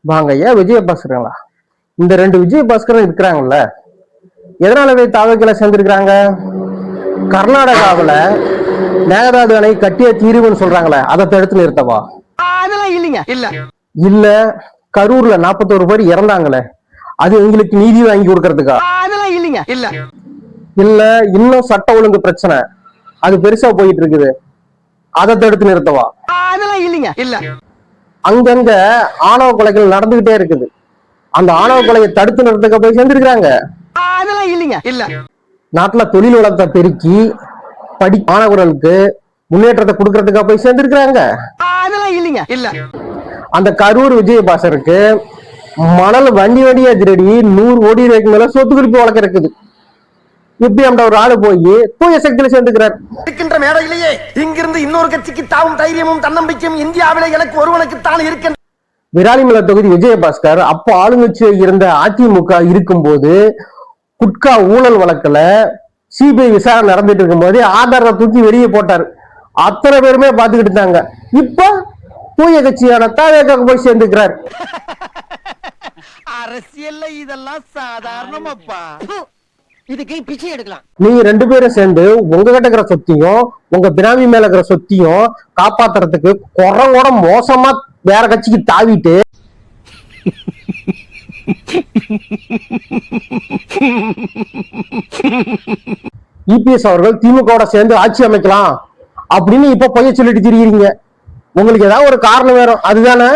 வாங்க ஏன் விஜயபாஸ்கருங்களா? இந்த ரெண்டு விஜயபாஸ்கரும் இருக்கிறாங்கல்ல, எதனால தாவகையில சேர்ந்திருக்கிறாங்க? கர்நாடகாவில மேகதாது அணை கட்டிய தீர்வுன்னு சொல்றாங்களே, அதை தடுத்து நிறுத்தவா? அதெல்லாம் இல்லைங்க. இல்ல கரூர்ல 41 பேர் இறந்தாங்களே, அது எங்களுக்கு நீதி வாங்கி கொடுக்கறதுக்கா? அதெல்லாம் இல்லைங்க. இல்ல இன்னும் சட்ட ஒழுங்கு பிரச்சனை அது பெருசா போயிட்டு இருக்குது, அதை தடுத்து நிறுத்தவா? அதெல்லாம் இல்லைங்க. அங்கங்க ஆணவ கொலைகள் நடந்துகிட்டே இருக்குது, அந்த ஆணவ கொலையை தடுத்து நிறுத்தக்க போய் சேர்ந்திருக்கிறாங்க. அதெல்லாம் இல்லைங்க. நாட்டுல தொழில் வளத்தை பெருக்கி மாணவர்களுக்கு முன்னேற்றத்தை கொடுக்கறதுக்கா போய் சேர்ந்திருக்கிறாங்க. அதெல்லாம் இல்லைங்க. அந்த கரூர் விஜயபாஸ்கருக்கு மணல் வண்டியா திருடி 100 கோடி ரூபாய்க்கு மேல சொத்து குறிப்பு வழக்கு இருக்குது. இப்படி அந்த ஒரு ஆளு போய் தூய சக்தியில சேர்ந்துக்கிறார். இருக்கின்ற மேடையிலேயே இங்கிருந்து இன்னொரு கட்சிக்கு தாவும் தைரியமும் தன்னம்பிக்கையும் இந்தியாவிலே எனக்கு ஒருவனுக்கு தான் இருக்கின்ற விராலிமலை தொகுதி விஜயபாஸ்கர் அப்போ ஆளுங்கட்சியை இருந்த அதிமுக இருக்கும்போது குட்கா ஊழல் வழக்குல சிபிஐ விசாரணை நடந்துட்டு இருக்கும் போது ஆதாரத்தை தூக்கி வெளியே போட்டாரு. அத்தனை பேருமே பாத்துக்கிட்டு இருந்தாங்க. இப்ப தூய கட்சியான தாவேக போய் சேர்ந்துக்கிறார். அரசியல்ல இதெல்லாம் சாதாரணமாப்பா. இதுக்கு பிச்சை எடுக்கலாம். நீங்க 2 பேரும் சேர்ந்து உங்ககிட்ட இருக்கிற சொத்தையும் உங்க பினாமி மேல இருக்கிற சொத்தையும் காப்பாத்துறதுக்கு குறவோட மோசமா வேற கட்சிக்கு தாவிட்டு இபிஎஸ் அவர்கள் திமுக சேர்ந்து ஆட்சி அமைக்கலாம் அப்படின்னு இப்ப பொய்ய சொல்லிட்டு திரியுறீங்க. உங்களுக்கு ஏதாவது ஒரு காரணம் வேணும், அதுதானே?